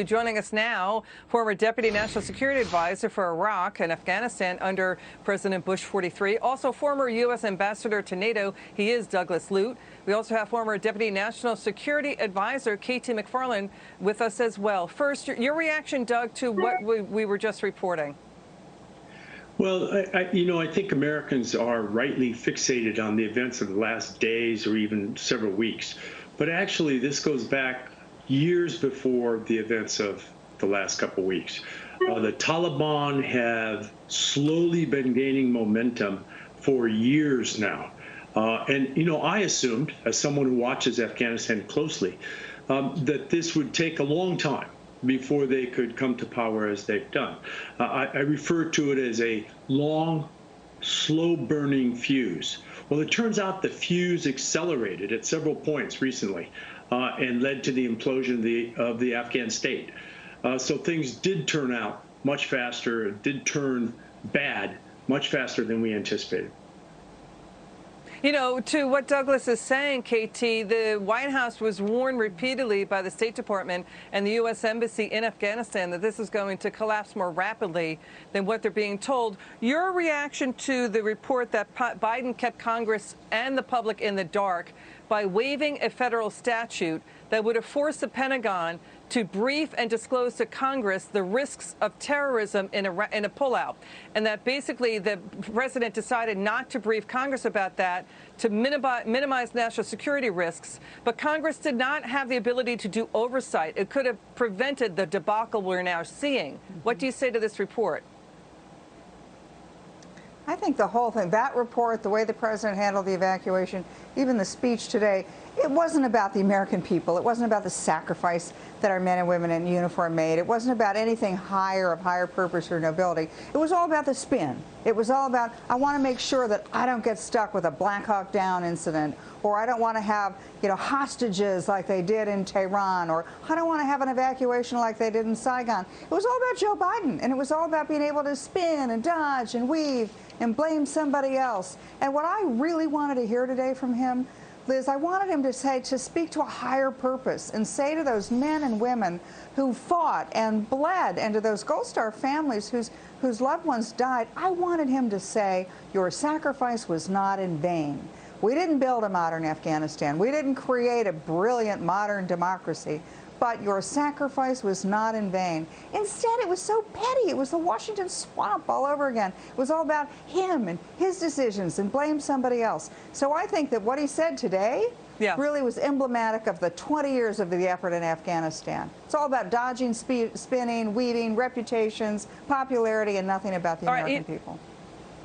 Joining us now, former Deputy National Security Advisor for Iraq and Afghanistan under President Bush 43. Also former U.S. Ambassador to NATO. He is Douglas Lute. We also have former Deputy National Security Advisor KT McFarland with us as well. First, your reaction, Doug, to what we were just reporting. Well, I think Americans are rightly fixated on the events of the last days or even several weeks. But actually, this goes back years before the events of the last couple of weeks. The Taliban have slowly been gaining momentum for years now. I assumed, as someone who watches Afghanistan closely, that this would take a long time before they could come to power as they've done. I refer to it as a long, slow-burning fuse. Well, it turns out the fuse accelerated at several points recently and led to the implosion of the Afghan state. So things did turn out much faster, did turn bad much faster than we anticipated. You know, to what Douglas is saying, KT, the White House was warned repeatedly by the State Department and the U.S. Embassy in Afghanistan that this is going to collapse more rapidly than what they're being told. Your reaction to the report that Biden kept Congress and the public in the dark by waiving a federal statute that would have forced the Pentagon to brief and disclose to Congress the risks of terrorism in a pullout, and that basically the president decided not to brief Congress about that to minimize national security risks, but Congress did not have the ability to do oversight. It could have prevented the debacle we're now seeing. What do you say to this report? I think the whole thing, that report, the way the president handled the evacuation, even the speech today, it wasn't about the American people. It wasn't about the sacrifice that our men and women in uniform made. It wasn't about anything higher, of higher purpose or nobility. It was all about the spin. It was all about, I want to make sure that I don't get stuck with a Black Hawk Down incident, or I don't want to have, hostages like they did in Tehran, or I don't want to have an evacuation like they did in Saigon. It was all about Joe Biden, and it was all about being able to spin and dodge and weave and blame somebody else. And what I really wanted to hear today from him, Liz, I wanted him to speak to a higher purpose and say to those men and women who fought and bled, and to those Gold Star families whose loved ones died, I wanted him to say, your sacrifice was not in vain. We didn't build a modern Afghanistan. We didn't create a brilliant modern democracy. But your sacrifice was not in vain. Instead, it was so petty. It was the Washington swamp all over again. It was all about him and his decisions and blame somebody else. So I think that what he said today really was emblematic of the 20 years of the effort in Afghanistan. It's all about dodging, spinning, weaving, reputations, popularity, and nothing about the American people.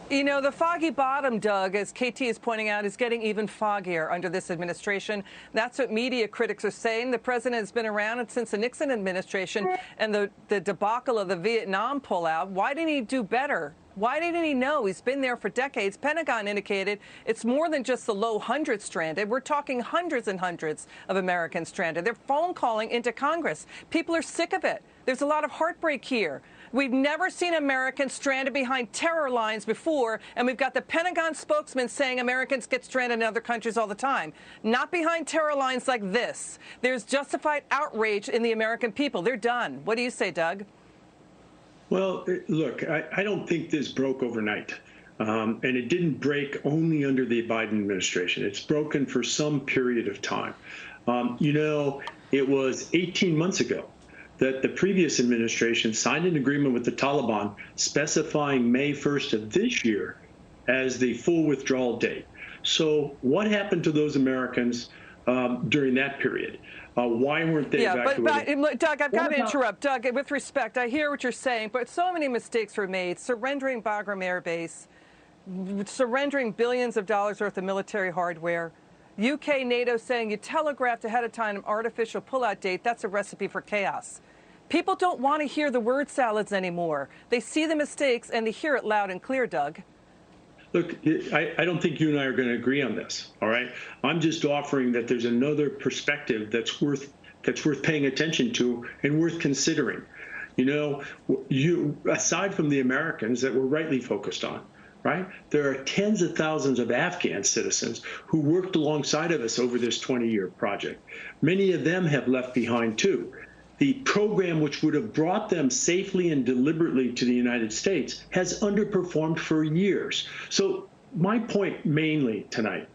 You know, the foggy bottom, Doug, as KT is pointing out, is getting even foggier under this administration. That's what media critics are saying. The president has been around since the Nixon administration and the debacle of the Vietnam pullout. Why didn't he do better? Why didn't he know? He's been there for decades. Pentagon indicated it's more than just the low hundreds stranded. We're talking hundreds and hundreds of Americans stranded. They're phone calling into Congress. People are sick of it. There's a lot of heartbreak here. We've never seen Americans stranded behind terror lines before, and we've got the Pentagon spokesman saying Americans get stranded in other countries all the time. Not behind terror lines like this. There's justified outrage in the American people. They're done. What do you say, Doug? Well, look, I don't think this broke overnight. And it didn't break only under the Biden administration. It's broken for some period of time. It was 18 months ago that the previous administration signed an agreement with the Taliban specifying May 1st of this year as the full withdrawal date. So what happened to those Americans during that period? Why weren't they evacuated? But Doug, I've got to interrupt. Doug, with respect, I hear what you're saying, but so many mistakes were made. Surrendering Bagram Air Base, surrendering billions of dollars worth of military hardware, UK, NATO saying you telegraphed ahead of time an artificial pullout date. That's a recipe for chaos. People don't want to hear the word salads anymore. They see the mistakes and they hear it loud and clear, Doug. Look, I don't think you and I are going to agree on this, all right? I'm just offering that there's another perspective that's worth paying attention to and worth considering. Aside from the Americans that we're rightly focused on, right? There are tens of thousands of Afghan citizens who worked alongside of us over this 20-year project. Many of them have left behind, too. the program which would have brought them safely and deliberately to the United States has underperformed for years. So my point mainly tonight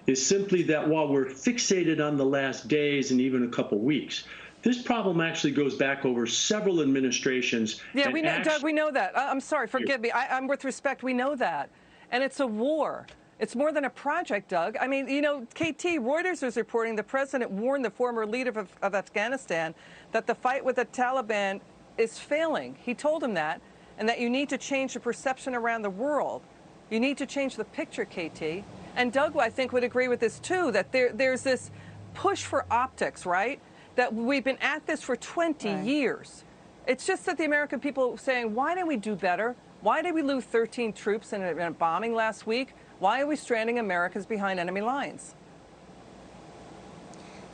is simply that while we're fixated on the last days and even a couple weeks, this problem actually goes back over several administrations. Yeah, we know, Doug, we know that. I'm sorry, forgive me. I'm with respect, we know that. And it's a war. It's more than a project, Doug. I mean, you know, KT, Reuters was reporting the president warned the former leader of Afghanistan that the fight with the Taliban is failing. He told him that, and that you need to change the perception around the world. You need to change the picture, KT. And Doug, I think, would agree with this, too, that there's this push for optics, right? That we've been at this for 20 years. It's just that the American people saying, why didn't we do better? Why did we lose 13 troops in a bombing last week? Why are we stranding Americans behind enemy lines?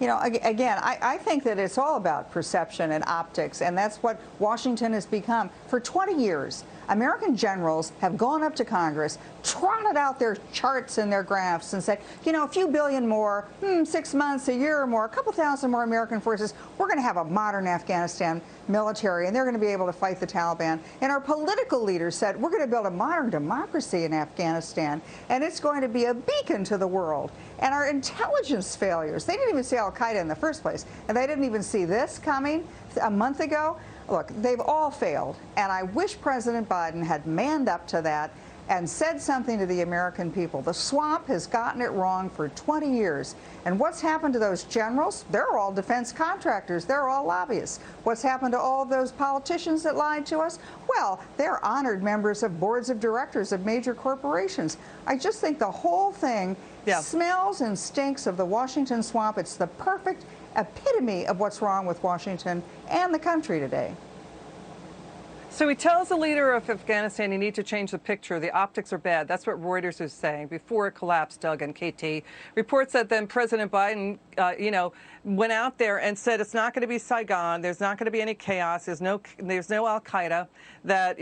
You know, again, I think that it's all about perception and optics, and that's what Washington has become. For 20 years, American generals have gone up to Congress, trotted out their charts and their graphs and said, you know, a few billion more, 6 months, a year or more, a couple thousand more American forces, we're going to have a modern Afghanistan military, and they're going to be able to fight the Taliban. And our political leaders said, we're going to build a modern democracy in Afghanistan, and it's going to be a beacon to the world. And our intelligence failures, they didn't even see al-Qaeda in the first place, and they didn't even see this coming a month ago. Look, they've all failed, and I wish President Biden had manned up to that and said something to the American people. The swamp has gotten it wrong for 20 years. And what's happened to those generals? They're all defense contractors. They're all lobbyists. What's happened to all of those politicians that lied to us? Well, they're honored members of boards of directors of major corporations. I just think the whole thing smells and stinks of the Washington swamp. It's the perfect epitome of what's wrong with Washington and the country today. So he tells the leader of Afghanistan you need to change the picture. The optics are bad. That's what Reuters is saying before it collapsed, Doug and KT. Reports that then President Biden, went out there and said it's not going to be Saigon. There's not going to be any chaos. There's no al-Qaeda. That,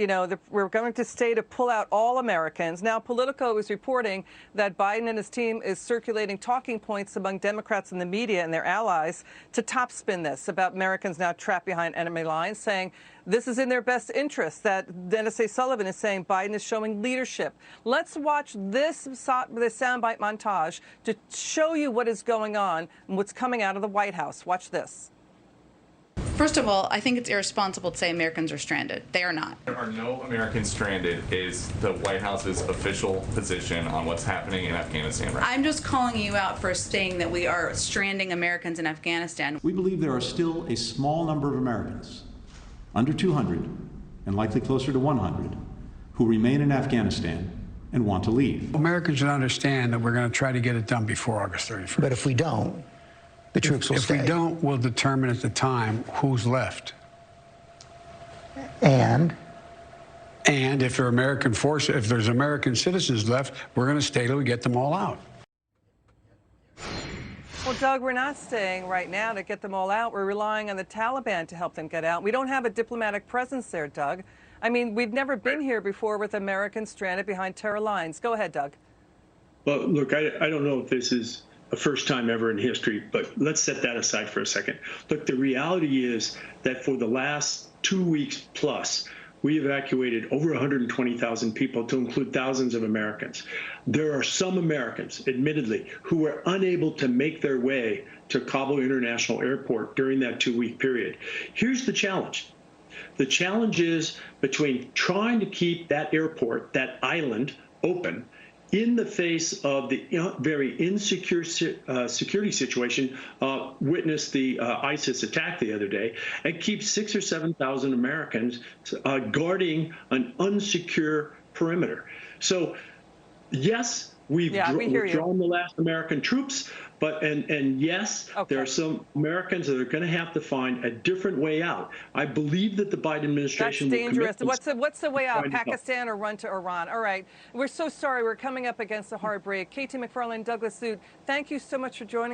we're going to stay to pull out all Americans. Now, Politico is reporting that Biden and his team is circulating talking points among Democrats and the media and their allies to topspin this about Americans now trapped behind enemy lines, saying this is in their best interest, that Dennis A. Sullivan is saying Biden is showing leadership. Let's watch this soundbite montage to show you what is going on and what's coming out of the White House. Watch this. First of all, I think it's irresponsible to say Americans are stranded. They are not. There are no Americans stranded is the White House's official position on what's happening in Afghanistan right now. I'm just calling you out for saying that we are stranding Americans in Afghanistan. We believe there are still a small number of Americans, under 200 and likely closer to 100, who remain in Afghanistan and want to leave. Americans should understand that we're going to try to get it done before August 31st. But if we don't, the troops will stay. If we don't, we'll determine at the time who's left. And if there are American forces, if there's American citizens left, we're going to stay till we get them all out. Well, Doug, we're not staying right now to get them all out. We're relying on the Taliban to help them get out. We don't have a diplomatic presence there, Doug. I mean, we've never been here before with Americans stranded behind terror lines. Go ahead, Doug. Well, look, I don't know if this is a first time ever in history, but let's set that aside for a second. Look, the reality is that for the last 2 weeks plus, we evacuated over 120,000 people, to include thousands of Americans. There are some Americans, admittedly, who were unable to make their way to Kabul International Airport during that 2-week period. Here's the challenge. The challenge is between trying to keep that airport, that island, open in the face of the very insecure security situation, witnessed the ISIS attack the other day, and keep 6,000 or 7,000 Americans guarding an unsecure perimeter. So, yes, we've withdrawn the last American troops, but and yes, there are some Americans that are going to have to find a different way out. I believe that the Biden administration That's dangerous. will What's the way out? Pakistan or run to Iran? All right. We're so sorry. We're coming up against a hard break. KT McFarland, Douglas Lute, thank you so much for joining us.